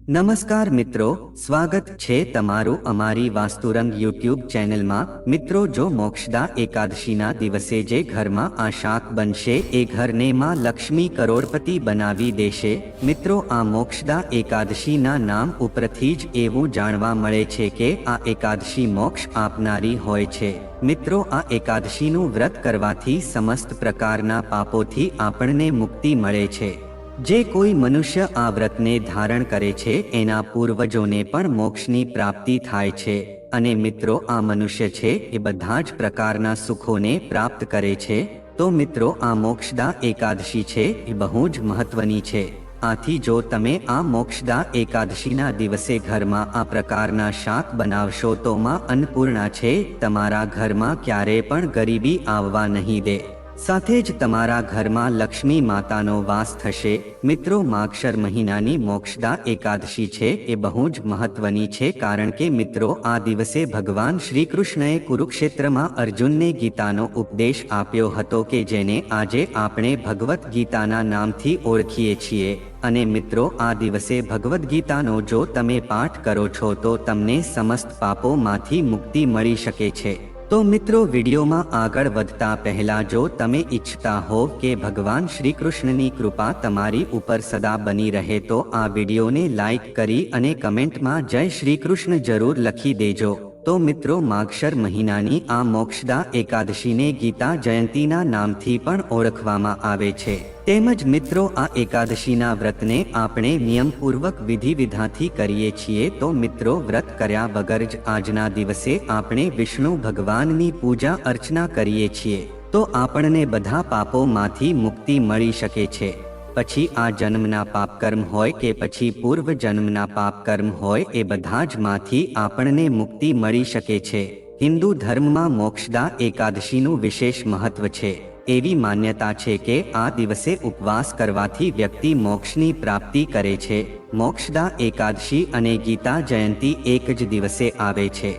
નમસ્કાર મિત્રો, સ્વાગત છે તમારું અમારી વાસ્તુરંગ યુટ્યુબ ચેનલમાં। મિત્રો, જો મોક્ષદા એકાદશીના દિવસે જે ઘરમાં આ શાક બનશે એ ઘરને માં લક્ષ્મી કરોડપતિ બનાવી દેશે। મિત્રો, આ મોક્ષદા એકાદશીના નામ ઉપરથી જ એવું જાણવા મળે છે કે આ એકાદશી મોક્ષ આપનારી હોય છે। મિત્રો, આ એકાદશીનું વ્રત કરવાથી સમસ્ત પ્રકારના પાપોથી આપણને મુક્તિ મળે છે। જે કોઈ મનુષ્ય આ વ્રતને ધારણ કરે છે એના પૂર્વજોને પણ મોક્ષની પ્રાપ્તિ થાય છે અને મિત્રો, આ મનુષ્ય છે એ બધા જ પ્રકારના સુખોને પ્રાપ્ત કરે છે। તો મિત્રો, આ મોક્ષદા એકાદશી છે એ બહુ જ મહત્વની છે। આથી જો તમે આ મોક્ષદા એકાદશીના દિવસે ઘરમાં આ પ્રકારના શાક બનાવશો તો માં અન્નપૂર્ણા છે તમારા ઘરમાં ક્યારેય પણ ગરીબી આવવા નહીં દે, સાથે જ તમારા ઘરમાં લક્ષ્મી માતાનો વાસ થશે। મિત્રો, માગશર મહિનાની મોક્ષદા એકાદશી છે એ બહુ જ મહત્વની છે, કારણ કે મિત્રો, આ દિવસે ભગવાન શ્રી કૃષ્ણએ કુરુક્ષેત્રમાં અર્જુનને ગીતાનો ઉપદેશ આપ્યો હતો કે જેને આજે આપણે ભગવદ્ ગીતાના નામથી ઓળખીએ છીએ। અને મિત્રો, આ દિવસે ભગવદ્ ગીતાનો જો તમે પાઠ કરો છો તો તમને સમસ્ત પાપોમાંથી મુક્તિ મળી શકે છે। તો મિત્રો, વિડીયોમાં આગળ વધતા પહેલા જો તમે ઈચ્છતા હો કે ભગવાન શ્રી કૃષ્ણની કૃપા તમારી ઉપર સદા બની રહે તો આ વિડીયોને લાઈક કરી અને કમેન્ટમાં જય શ્રી કૃષ્ણ જરૂર લખી દેજો। તો મિત્રો, માગશર મહિનાની આ મોક્ષદા એકાદશીને ગીતા જયંતીના નામથી પણ ઓળખવામાં આવે છે। તેમજ મિત્રો, આ એકાદશીના વ્રતને આપણે નિયમપૂર્વક વિધિ વિધાનથી કરીએ છીએ। તો મિત્રો, વ્રત કર્યા વગર જ આજના દિવસે આપણે વિષ્ણુ ભગવાનની પૂજા અર્ચના કરીએ છીએ તો આપણને બધા પાપોમાંથી મુક્તિ મળી શકે છે। પછી આ જન્મના પાપકર્મ હોય કે પછી પૂર્વ જન્મના પાપકર્મ હોય એ બધા જ માંથી આપણને મુક્તિ મળી શકે છે। હિન્દુ ધર્મમાં મોક્ષદા એકાદશીનું વિશેષ મહત્વ છે। એવી માન્યતા છે કે આ દિવસે ઉપવાસ કરવાથી વ્યક્તિ મોક્ષની પ્રાપ્તિ કરે છે। મોક્ષદા એકાદશી અને ગીતા જયંતી એક જ દિવસે આવે છે।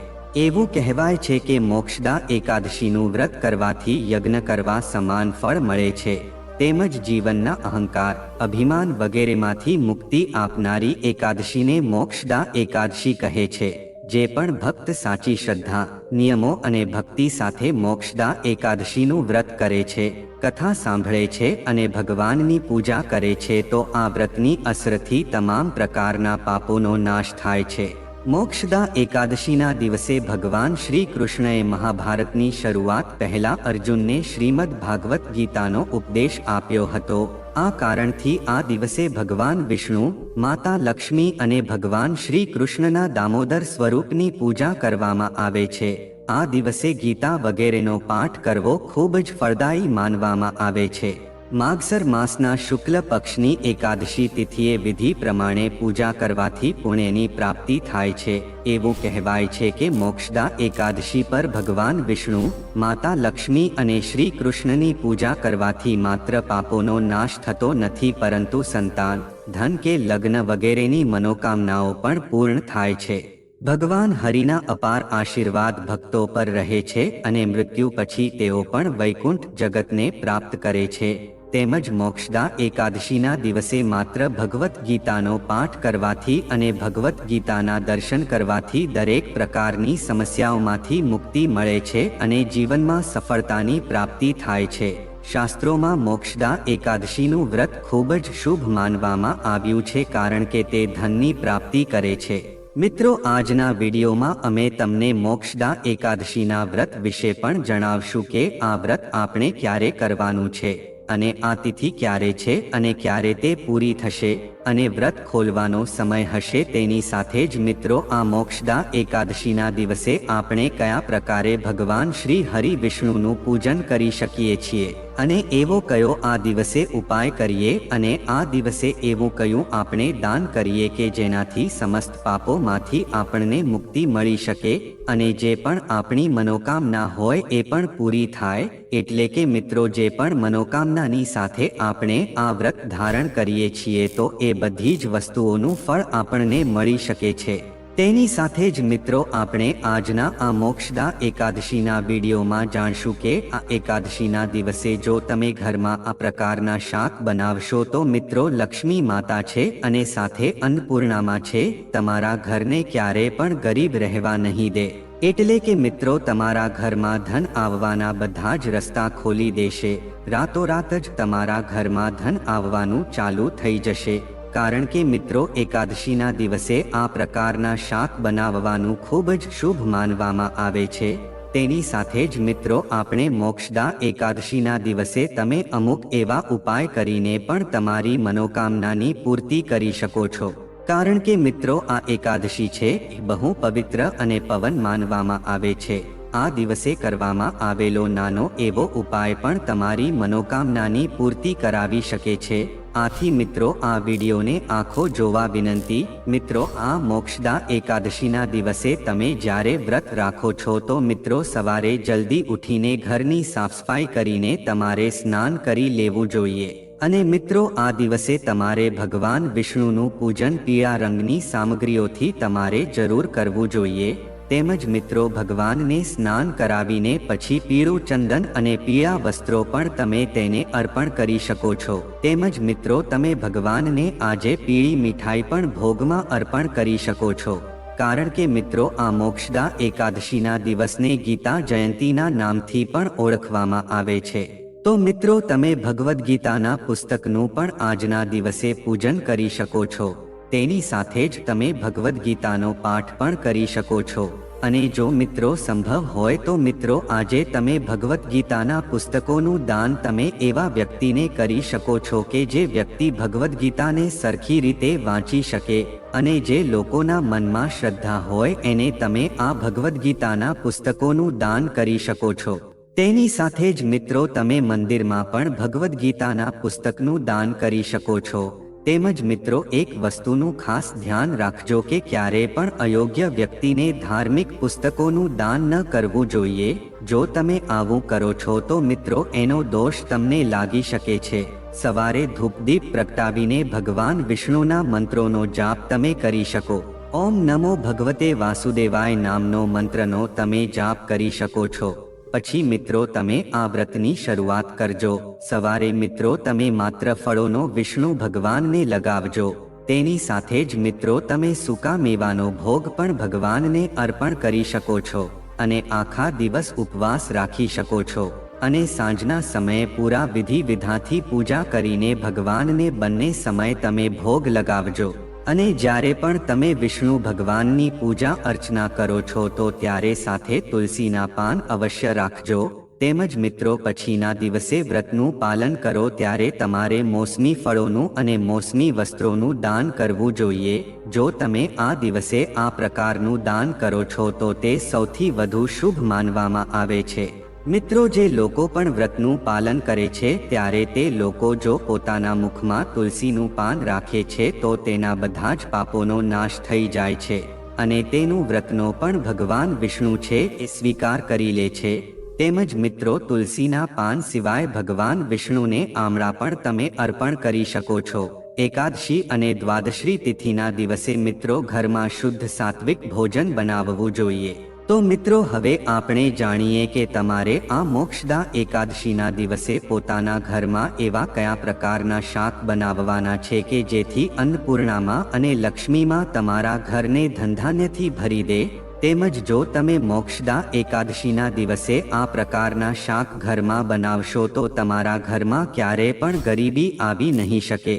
એવું કહેવાય છે કે મોક્ષદા એકાદશીનું વ્રત કરવાથી યજ્ઞ કરવા સમાન ફળ મળે છે। તેમજ જીવનના અહંકાર, અભિમાન વગેરેમાંથી મુક્તિ આપનારી એકાદશીને મોક્ષદા એકાદશી કહે છે। જે પણ ભક્ત સાચી શ્રદ્ધા, નિયમો અને ભક્તિ સાથે મોક્ષદા એકાદશીનું વ્રત કરે છે, કથા સાંભળે છે અને ભગવાનની પૂજા કરે છે તો આ વ્રતની અસરથી તમામ પ્રકારના પાપોનો નાશ થાય છે। મોક્ષદા એકાદશીના દિવસે ભગવાન શ્રી કૃષ્ણએ મહાભારતની શરૂઆત પહેલા અર્જુનને શ્રીમદ ભાગવત ગીતાનો ઉપદેશ આપ્યો હતો। આ કારણથી આ દિવસે ભગવાન વિષ્ણુ, માતા લક્ષ્મી અને ભગવાન શ્રી કૃષ્ણના દામોદર સ્વરૂપની પૂજા કરવામાં આવે છે। આ દિવસે ગીતા વગેરેનો પાઠ કરવો ખૂબ જ ફળદાયી માનવામાં આવે છે। માગસર માસના શુક્લ પક્ષની એકાદશી તિથિએ વિધિ પ્રમાણે પૂજા કરવાથી પુણ્યની પ્રાપ્તિ થાય છે। એવું કહેવાય છે કે મોક્ષદા એકાદશી પર ભગવાન વિષ્ણુ, માતા લક્ષ્મી અને શ્રી કૃષ્ણની પૂજા કરવાથી માત્ર પાપોનો નાશ થતો નથી પરંતુ સંતાન, ધન કે લગ્ન વગેરેની મનોકામનાઓ પણ પૂર્ણ થાય છે। ભગવાન હરિના અપાર આશીર્વાદ ભક્તો પર રહે છે અને મૃત્યુ પછી તેઓ પણ વૈકુંઠ જગતને પ્રાપ્ત કરે છે। તેમજ મોક્ષદા એકાદશીના દિવસે માત્ર ભગવદ્ ગીતાનો પાઠ કરવાથી અને ભગવદ્ ગીતાના દર્શન કરવાથી દરેક પ્રકારની સમસ્યાઓમાંથી મુક્તિ મળે છે અને જીવનમાં સફળતાની પ્રાપ્તિ થાય છે। શાસ્ત્રોમાં મોક્ષદા એકાદશીનું વ્રત ખૂબ જ શુભ માનવામાં આવ્યું છે, કારણ કે તે ધનની પ્રાપ્તિ કરે છે। મિત્રો, આજના વિડીયોમાં અમે તમને મોક્ષદા એકાદશીના વ્રત વિશે પણ જણાવશું કે આ વ્રત આપણે ક્યારે કરવાનું છે અને આ તિથિ ક્યારે છે અને ક્યારે તે પૂરી થશે અને વ્રત ખોલવાનો સમય હશે। તેની સાથે જ મિત્રો, આ મોક્ષદા એકાદશીના દિવસે આપણે કયા પ્રકારે ભગવાન શ્રી હરિ વિષ્ણુનું પૂજન કરી શકીએ છીએ અને એવો કયો આ દિવસે ઉપાય કરીએ અને આ દિવસે એવું કયું આપણે દાન કરીએ કે જેનાથી સમસ્ત પાપોમાંથી આપણને મુક્તિ મળી શકે અને જે પણ આપણી મનોકામના હોય એ પણ પૂરી થાય। એટલે કે મિત્રો, જે પણ મનોકામનાની સાથે આપણે આ વ્રત ધારણ કરીએ છીએ તો એ બધી જ વસ્તુઓનું ફળ આપણને મળી શકે છે। તેની સાથે જ મિત્રો આપણે આજના આ મોક્ષદા એકાદશીના વિડીયોમાં જાણશું કે આ એકાદશીના દિવસે જો તમે ઘરમાં આ પ્રકારના શાક બનાવશો તો મિત્રો લક્ષ્મી માતા છે અને સાથે અન્નપૂર્ણામાં છે, તમારા ઘરને ક્યારે પણ ગરીબ રહેવા નહીં દે। એટલે કે મિત્રો તમારા ઘરમાં ધન આવવાના બધા જ રસ્તા ખોલી દેશે। રાતોરાત જ તમારા ઘરમાં ધન આવવાનું ચાલુ થઈ જશે। કારણ કે મિત્રો એકાદશીના દિવસે આ પ્રકારના શાક બનાવવાનું ખૂબ જ શુભ માનવામાં આવે છે। તેની સાથે જ મિત્રો આપણે મોક્ષદા એકાદશીના દિવસે તમે અમુક એવા ઉપાય કરીને પણ તમારી મનોકામનાની પૂર્તિ કરી શકો છો। કારણ કે મિત્રો આ એકાદશી છે બહુ પવિત્ર અને પવન માનવામાં આવે છે। આ દિવસે કરવામાં આવેલો નાનો એવો ઉપાય પણ તમારી મનોકામનાની પૂર્તિ કરાવી શકે છે। આથી મિત્રો આ વિડીયોને આખો જોવા વિનંતી। મિત્રો આ મોક્ષદા એકાદશીના દિવસે તમે જ્યારે વ્રત રાખો છો તો મિત્રો સવારે જલ્દી ઉઠીને ઘરની સાફસફાઈ કરીને તમારે સ્નાન કરી લેવું જોઈએ। અને મિત્રો આ દિવસે તમારે ભગવાન વિષ્ણુનું પૂજન પીળા રંગની સામગ્રીઓથી તમારે જરૂર કરવું જોઈએ। તેમજ મિત્રો ભગવાનને સ્નાન કરાવીને પછી પીળું ચંદન અને પીળા વસ્ત્રો પણ તમે તેને અર્પણ કરી શકો છો। તેમજ મિત્રો તમે ભગવાનને આજે પીળી મીઠાઈ પણ ભોગમાં અર્પણ કરી શકો છો। કારણ કે મિત્રો આ મોક્ષદા એકાદશીના દિવસને ગીતા જયંતીના નામથી પણ ઓળખવામાં આવે છે। તો મિત્રો તમે ભગવદ્ ગીતાના પુસ્તકનું પણ આજના દિવસે પૂજન કરી શકો છો। તેની સાથે જ તમે ભગવદ્ ગીતાનો પાઠ પણ કરી શકો છો। અને જો મિત્રો સંભવ હોય તો મિત્રો આજે તમે ભગવદ્ ગીતાના પુસ્તકોનું દાન તમે એવા વ્યક્તિને કરી શકો છો કે જે વ્યક્તિ ભગવદ્ ગીતાને સરખી રીતે વાંચી શકે। અને જે લોકોના મનમાં શ્રદ્ધા હોય એને તમે આ ભગવદ્ ગીતાના પુસ્તકોનું દાન કરી શકો છો। તેની સાથે જ મિત્રો તમે મંદિરમાં પણ ભગવદ્ ગીતાના પુસ્તકનું દાન કરી શકો છો। તેમજ મિત્રો એક વસ્તુનું ખાસ ધ્યાન રાખજો કે ક્યારે પણ અયોગ્ય વ્યક્તિને ધાર્મિક પુસ્તકોનું દાન ન કરવું જોઈએ। જો તમે આવું કરો છો તો મિત્રો એનો દોષ તમને લાગી શકે છે। સવારે ધૂપદીપ પ્રગટાવીને ભગવાન વિષ્ણુના મંત્રોનો જાપ તમે કરી શકો। ઓમ નમો ભગવતે વાસુદેવાય નામનો મંત્રનો તમે જાપ કરી શકો છો। પછી મિત્રો તમે આ વ્રતની શરૂઆત કરજો। સવારે મિત્રો તમે માત્ર ફળોનો વિષ્ણુ ભગવાનને લગાવજો। તેની સાથે જ મિત્રો તમે સૂકા મેવાનો ભોગ પણ ભગવાનને અર્પણ કરી શકો છો અને આખા દિવસ ઉપવાસ રાખી શકો છો। અને સાંજના સમયે પૂરા વિધિ વિધાનથી પૂજા કરીને ભગવાનને બંને સમયે તમે ભોગ લગાવજો। અને જ્યારે પણ તમે વિષ્ણુ ભગવાનની પૂજા અર્ચના કરો છો તો ત્યારે સાથે તુલસીના પાન અવશ્ય રાખજો। તેમજ મિત્રો પછીના દિવસે વ્રતનું પાલન કરો ત્યારે તમારે મોસમી ફળોનું અને મોસમી વસ્ત્રોનું દાન કરવું જોઈએ। જો તમે આ દિવસે આ પ્રકારનું દાન કરો છો તો તે સૌથી વધુ શુભ માનવામાં આવે છે। મિત્રો જે લોકો પણ વ્રતનું પાલન કરે છે ત્યારે તે લોકો જો પોતાના મુખમાં તુલસીનું પાન રાખે છે તો તેના બધા જ પાપોનો નાશ થઈ જાય છે અને તેનું વ્રતનો પણ ભગવાન વિષ્ણુ છે એ સ્વીકાર કરી લે છે। તેમજ મિત્રો તુલસીના પાન સિવાય ભગવાન વિષ્ણુને આમળા પણ તમે અર્પણ કરી શકો છો। એકાદશી અને દ્વાદશી તિથિના દિવસે મિત્રો ઘરમાં શુદ્ધ સાત્વિક ભોજન બનાવવું જોઈએ। તો મિત્રો હવે આપણે જાણીએ કે તમારે આ મોક્ષદા એકાદશીના દિવસે પોતાના ઘરમાં એવા કયા પ્રકારના શાક બનાવવાના છે કે જેથી અન્નપૂર્ણામાં અને લક્ષ્મીમાં તમારા ઘરને ધનધાન્યથી ભરી દે। તેમજ જો તમે મોક્ષદા એકાદશીના દિવસે આ પ્રકારના શાક ઘરમાં બનાવશો તો તમારા ઘરમાં ક્યારે પણ ગરીબી આવી નહીં શકે।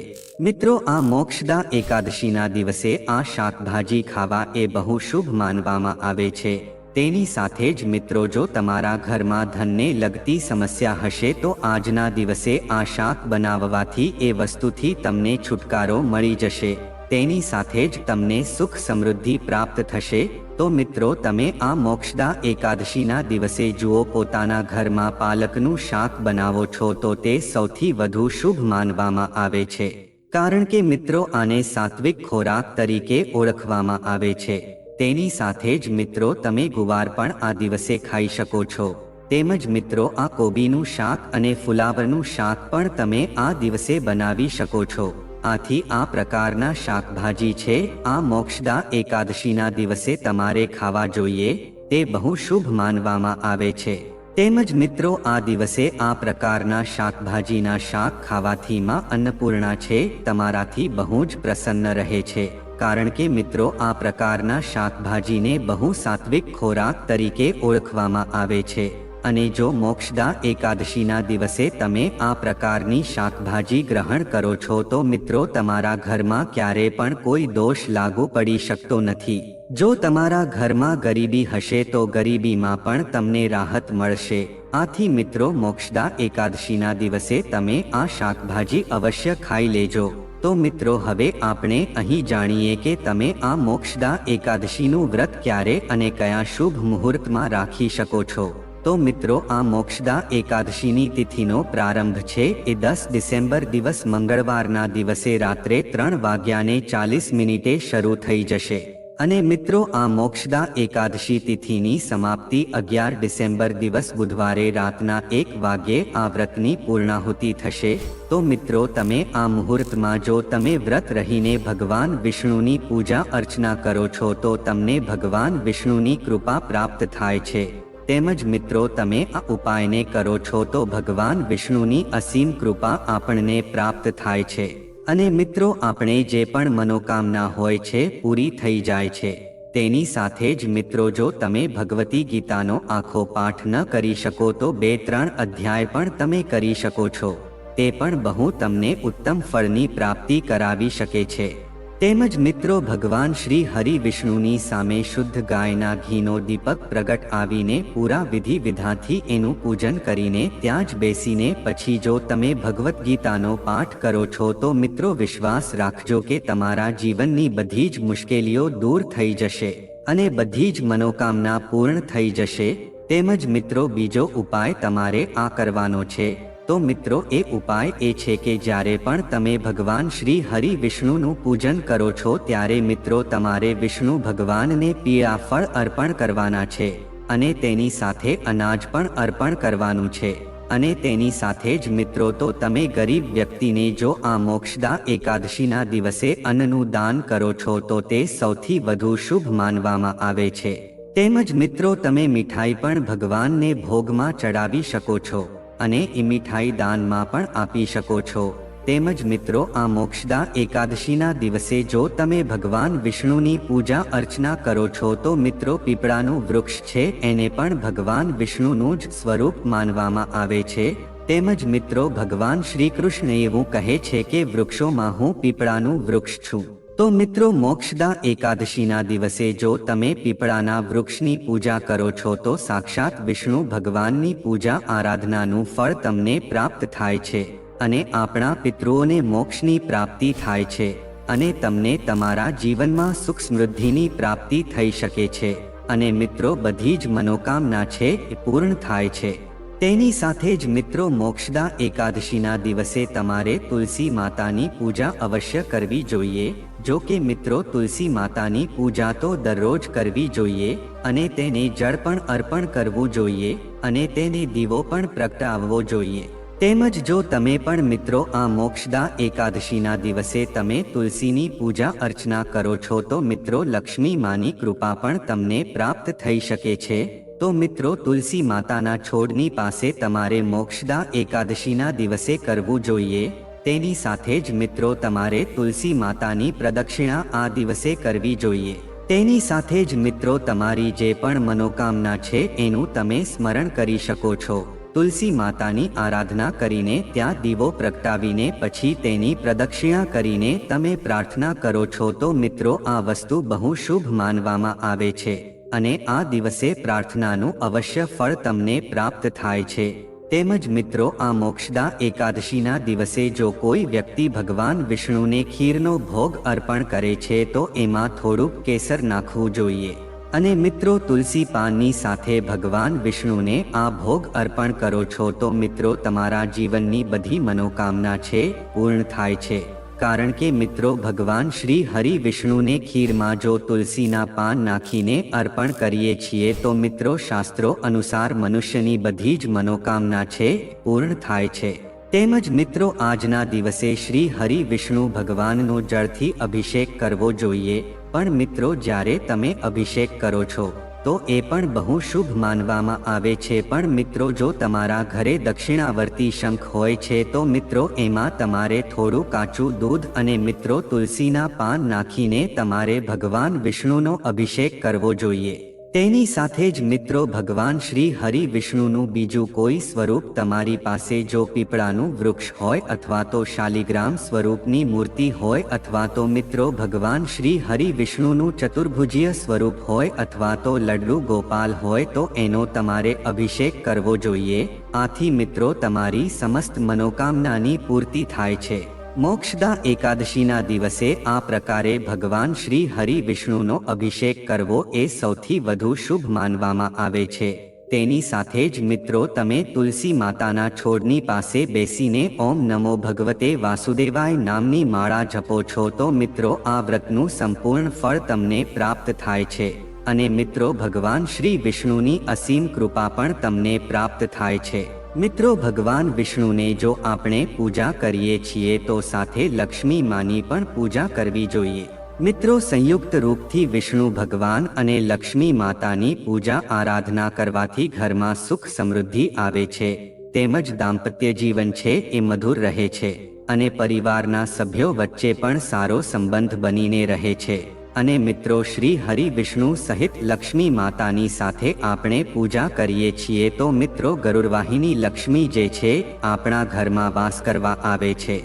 મિત્રો આ મોક્ષદા એકાદશીના દિવસે આ શાકભાજી ખાવા એ બહુ શુભ માનવામાં આવે છે। તેની સાથે જ મિત્રો જો તમારા ઘરમાં ધનને લગતી સમસ્યા હશે તો આજના દિવસે આ શાક બનાવવાથી એ વસ્તુથી તમને છુટકારો મળી જશે। તેની સાથે જ તમને સુખ સમૃદ્ધિ પ્રાપ્ત થશે। તો મિત્રો તમે આ મોક્ષદા એકાદશીના દિવસે જુઓ પોતાના ઘરમાં પાલકનું શાક બનાવો છો તો તે સૌથી વધુ શુભ માનવામાં આવે છે। કારણ કે મિત્રો આને સાત્વિક ખોરાક તરીકે ઓળખવામાં આવે છે। તેની સાથે જ મિત્રો તમે ગુવાર પણ આ દિવસે ખાઈ શકો છો। તેમજ મિત્રો આ કોબીનું શાક અને ફુલાવરનું શાક પણ તમે આ દિવસે બનાવી શકો છો। આથી આ પ્રકારના શાકભાજી છે આ મોક્ષદા એકાદશીના દિવસે તમારે ખાવા જોઈએ, તે બહુ શુભ માનવામાં આવે છે। તેમજ મિત્રો આ દિવસે આ પ્રકારના શાકભાજીના શાક ખાવાથી માં અન્નપૂર્ણા છે તમારાથી બહુ જ પ્રસન્ન રહે છે, કારણ કે મિત્રો આ પ્રકારના શાકભાજીને બહુ સાત્વિક ખોરાક તરીકે ઓળખવામાં આવે છે। અને જો મોક્ષદા એકાદશીના દિવસે તમે આ પ્રકારની શાકભાજી ગ્રહણ કરો છો તો મિત્રો તમારા ઘરમાં ક્યારે પણ કોઈ દોષ લાગુ પડી શકતો નથી। જો તમારા ઘરમાં ગરીબી હશે તો ગરીબીમાં પણ તમને રાહત મળશે। આથી મિત્રો મોક્ષદા એકાદશીના દિવસે તમે આ શાકભાજી અવશ્ય ખાઈ લેજો। તો મિત્રો હવે આપણે અહીં જાણીએ કે તમે આ મોક્ષદા એકાદશીનું વ્રત ક્યારે અને કયા શુભ મુહૂર્તમાં રાખી શકો છો। તો મિત્રો આ મોક્ષદા એકાદશીની તિથિનો પ્રારંભ છે એ 10 ડિસેમ્બર દિવસ મંગળવારના દિવસે રાત્રે 3:40 શરૂ થઈ જશે। અને મિત્રો આ મોક્ષદા એકાદશી તિથિની સમાપ્તિ 11 ડિસેમ્બર દિવસ બુધવારે રાતના 1 વાગ્યે આ વ્રતની પૂર્ણાહુતિ થશે। તો મિત્રો તમે આ મુહૂર્તમાં જો તમે વ્રત રહીને ભગવાન વિષ્ણુની પૂજા અર્ચના કરો છો તો તમને ભગવાન વિષ્ણુની કૃપા પ્રાપ્ત થાય છે। તેમજ મિત્રો તમે આ ઉપાયને કરો છો તો ભગવાન વિષ્ણુની અસીમ કૃપા આપણને પ્રાપ્ત થાય છે। અને મિત્રો આપણે જે પણ મનોકામના હોય છે પૂરી થઈ જાય છે। તેની સાથે જ મિત્રો જો તમે ભગવતી ગીતાનો આખો પાઠ ન કરી શકો તો 2-3 અધ્યાય પણ તમે કરી શકો છો, તે પણ બહુ તમને ઉત્તમ ફળની પ્રાપ્તિ કરાવી શકે છે। તેમજ મિત્રો ભગવાન શ્રી હરિ વિષ્ણુની સામે શુદ્ધ ગાયના ઘીનો દીપક પ્રગટ આવીને પૂરા વિધિ વિધાનથી એનું પૂજન કરીને ત્યાં જ બેસીને પછી જો તમે ભગવદ્ ગીતાનો પાઠ કરો છો તો મિત્રો વિશ્વાસ રાખજો કે તમારા જીવનની બધી જ મુશ્કેલીઓ દૂર થઈ જશે અને બધી જ મનોકામના પૂર્ણ થઈ જશે। તેમજ મિત્રો બીજો ઉપાય તમારે આ કરવાનો છે। તો મિત્રો એ ઉપાય એ છે કે જ્યારે પણ તમે ભગવાન શ્રી હરિ વિષ્ણુનું પૂજન કરો છો ત્યારે મિત્રો તમારે વિષ્ણુ ભગવાનને પીળા ફળ અર્પણ કરવાના છે અને તેની સાથે અનાજ પણ અર્પણ કરવાનું છે। અને તેની સાથે જ મિત્રો તો તમે ગરીબ વ્યક્તિને જો આ મોક્ષદા એકાદશીના દિવસે અન્નનું દાન કરો છો તો તે સૌથી વધુ શુભ માનવામાં આવે છે। તેમજ મિત્રો તમે મીઠાઈ પણ ભગવાનને ભોગમાં ચડાવી શકો છો અને એ મીઠાઈ દાનમાં પણ આપી શકો છો। તેમજ મિત્રો આ મોક્ષદા એકાદશીના દિવસે જો તમે ભગવાન વિષ્ણુની પૂજા અર્ચના કરો છો તો મિત્રો પીપળાનું વૃક્ષ છે એને પણ ભગવાન વિષ્ણુનું જ સ્વરૂપ માનવામાં આવે છે। તેમજ મિત્રો ભગવાન શ્રી કૃષ્ણ એવું કહે છે કે વૃક્ષોમાં હું પીપળાનું વૃક્ષ છું। તો મિત્રો મોક્ષદા એકાદશીના દિવસે જો તમે પીપળાના વૃક્ષની પૂજા કરો છો તો સાક્ષાત વિષ્ણુ ભગવાનની પૂજા આરાધનાનું ફળ તમને પ્રાપ્ત થાય છે અને આપણા પિતૃઓને મોક્ષની પ્રાપ્તિ થાય છે અને તમને તમારા જીવનમાં સુખ સમૃદ્ધિની પ્રાપ્તિ થઈ શકે છે અને મિત્રો બધી જ મનોકામના છે એ પૂર્ણ થાય છે। તેની સાથે જ મિત્રો મોક્ષદા એકાદશીના દિવસે તમારે તુલસી માતાની પૂજા અવશ્ય કરવી જોઈએ। જો કે મિત્રો તુલસી માતાની પૂજા તો દરરોજ કરવી જોઈએ અને તેને જળ પણ અર્પણ કરવું જોઈએ અને તેને દીવો પણ પ્રગટાવવો જોઈએ। તેમજ જો તમે પણ મિત્રો આ મોક્ષદા એકાદશીના દિવસે તમે તુલસીની પૂજા અર્ચના કરો છો તો મિત્રો લક્ષ્મી માની કૃપા પણ તમને પ્રાપ્ત થઈ શકે છે। તો મિત્રો તુલસી માતાના છોડની પાસે તમારે મોક્ષદા એકાદશીના દિવસે કરવું જોઈએ। તેની સાથે જ મિત્રો તમારે તુલસી માતાની પ્રદક્ષિણા આ દિવસે કરવી જોઈએ। તેની સાથે જ મિત્રો તમારી જે પણ મનોકામના છે એનું તમે સ્મરણ કરી શકો છો। તુલસી માતાની આરાધના કરીને ત્યાં દીવો પ્રગટાવીને પછી તેની પ્રદક્ષિણા કરીને તમે પ્રાર્થના કરો છો તો મિત્રો આ વસ્તુ બહુ શુભ માનવામાં આવે છે અને આ દિવસે પ્રાર્થનાનું અવશ્ય ફળ તમને પ્રાપ્ત થાય છે। તેમજ મિત્રો આ મોક્ષદા એકાદશીના દિવસે જો કોઈ વ્યક્તિ ભગવાન વિષ્ણુને ખીરનો ભોગ અર્પણ કરે છે તો એમાં થોડુંક કેસર નાખવું જોઈએ અને મિત્રો તુલસી પાનની સાથે ભગવાન વિષ્ણુને આ ભોગ અર્પણ કરો છો તો મિત્રો તમારા જીવનની બધી મનોકામના છે પૂર્ણ થાય છે। કારણ કે મિત્રો ભગવાન શ્રી હરિ વિષ્ણુને ખીરમાં જો તુલસીના પાન નાખીને અર્પણ કરીએ છીએ તો મિત્રો શાસ્ત્રો અનુસાર મનુષ્યની બધી જ મનોકામના છે પૂર્ણ થાય છે। તેમજ મિત્રો આજના દિવસે શ્રી હરિ વિષ્ણુ ભગવાનનો જળથી અભિષેક કરવો જોઈએ, પણ મિત્રો જ્યારે તમે અભિષેક કરો છો તો એ પણ બહુ શુભ માનવામાં આવે છે, પણ મિત્રો જો તમારા ઘરે દક્ષિણાવર્તી શંખ હોય છે તો મિત્રો એમાં તમારે થોડું કાચું દૂધ અને મિત્રો તુલસીના પાન નાખીને તમારે ભગવાન વિષ્ણુનો અભિષેક કરવો જોઈએ। તેની સાથે જ મિત્રો ભગવાન શ્રી હરિ વિષ્ણુનું બીજું કોઈ સ્વરૂપ તમારી પાસે જો પીપળાનું વૃક્ષ હોય અથવા તો શાલિગ્રામ સ્વરૂપની મૂર્તિ હોય અથવા તો મિત્રો ભગવાન શ્રી હરિ વિષ્ણુનું ચતુર્ભુજીય સ્વરૂપ હોય અથવા તો લડ્ડુ ગોપાલ હોય તો એનો તમારે અભિષેક કરવો જોઈએ। આથી મિત્રો તમારી સમસ્ત મનોકામનાની પૂર્તિ થાય છે। મોક્ષદા એકાદશીના દિવસે આ પ્રકારે ભગવાન શ્રી હરિ વિષ્ણુનો અભિષેક કરવો એ સૌથી વધુ શુભ માનવામાં આવે છે। તેની સાથે જ મિત્રો તમે તુલસી માતાના છોડની પાસે બેસીને ઓમ નમો ભગવતે વાસુદેવાય નામની માળા જપો છો તો મિત્રો આ વ્રતનું સંપૂર્ણ ફળ તમને પ્રાપ્ત થાય છે અને મિત્રો ભગવાન શ્રી વિષ્ણુની અસીમ કૃપા પણ તમને પ્રાપ્ત થાય છે। મિત્રો ભગવાન વિષ્ણુને જો આપણે પૂજા કરીએ છીએ તો સાથે લક્ષ્મી માની પણ પૂજા કરવી જોઈએ। મિત્રો સંયુક્ત રૂપથી વિષ્ણુ ભગવાન અને લક્ષ્મી માતાની પૂજા આરાધના કરવાથી ઘરમાં સુખ સમૃદ્ધિ આવે છે, તેમજ દાંપત્ય જીવન છે એ મધુર રહે છે અને પરિવારના સભ્યો વચ્ચે પણ સારો સંબંધ બનીને રહે છે। અને મિત્રો શ્રી હરિ વિષ્ણુ સહિત લક્ષ્મી માતાની સાથે આપણે પૂજા કરીએ છીએ તો મિત્રો ગરુડવાહિની લક્ષ્મી જે છે આપણા ઘરમાં વાસ કરવા આવે છે।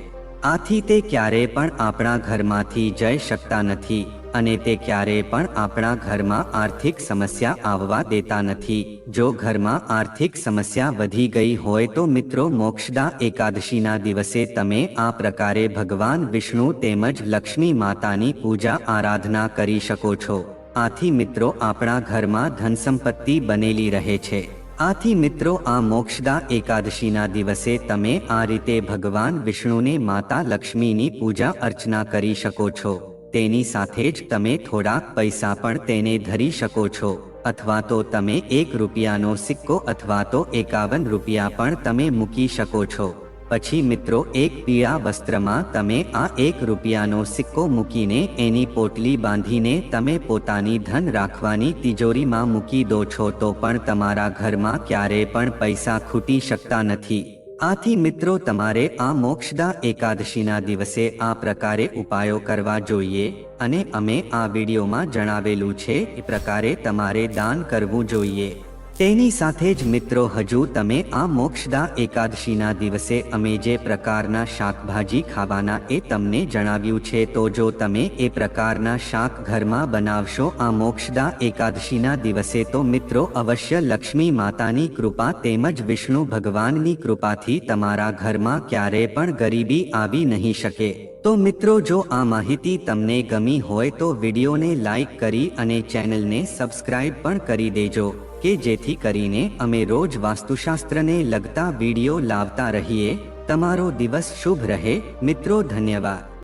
આથી તે ક્યારેય પણ આપણા ઘરમાંથી જઈ શકતા નથી અને તે ક્યારેય પણ આપણા ઘરમાં આર્થિક સમસ્યા આવવા દેતા નથી। જો ઘરમાં આર્થિક સમસ્યા વધી ગઈ હોય તો મિત્રો મોક્ષદા એકાદશીના દિવસે તમે આ પ્રકારે ભગવાન વિષ્ણુ તેમજ લક્ષ્મી માતાની પૂજા આરાધના કરી શકો છો। આથી મિત્રો આપણા ઘરમાં ધન સંપત્તિ બનેલી રહે છે। આથી મિત્રો આ મોક્ષદા એકાદશીના દિવસે તમે આ રીતે ભગવાન વિષ્ણુને માતા લક્ષ્મીની પૂજા અર્ચના કરી શકો છો। તેની સાથે જ તમે થોડાક પૈસા પણ તેને ધરી શકો છો અથવા તો તમે 1 રૂપિયાનો સિક્કો અથવા તો 51 રૂપિયા પણ તમે મૂકી શકો છો। પછી મિત્રો એક પીળા વસ્ત્રમાં તમે આ 1 રૂપિયાનો સિક્કો મૂકીને એની પોટલી બાંધીને તમે પોતાની ધન રાખવાની તિજોરીમાં મૂકી દો છો તો પણ તમારા ઘરમાં ક્યારેય પણ પૈસા ખૂટી શકતા નથી। આથી મિત્રો તમારે આ મોક્ષદા એકાદશીના દિવસે આ પ્રકારે ઉપાયો કરવા જોઈએ અને અમે આ વિડીયોમાં જણાવેલું છે એ પ્રકારે તમારે દાન કરવું જોઈએ। તેની સાથે જ મિત્રો હજુ તમે આ મોક્ષદા એકાદશીના દિવસે અમે જે પ્રકારના શાકભાજી ખાવાના એ તમને જણાવ્યું છે તો જો તમે એ પ્રકારના શાક ઘરમાં બનાવશો આ મોક્ષદા એકાદશીના દિવસે તો મિત્રો અવશ્ય લક્ષ્મી માતાની કૃપા તેમજ વિષ્ણુ ભગવાનની કૃપાથી તમારા ઘરમાં ક્યારેય પણ ગરીબી આવી નહીં શકે। તો મિત્રો જો આ માહિતી તમને ગમી હોય તો વિડીયોને લાઈક કરી અને ચેનલને સબસ્ક્રાઇબ પણ કરી દેજો કે જેથી કરીને અમે રોજ વાસ્તુશાસ્ત્રને લગતા વિડીયો લાવતા રહીએ। તમારો દિવસ શુભ રહે મિત્રો, ધન્યવાદ।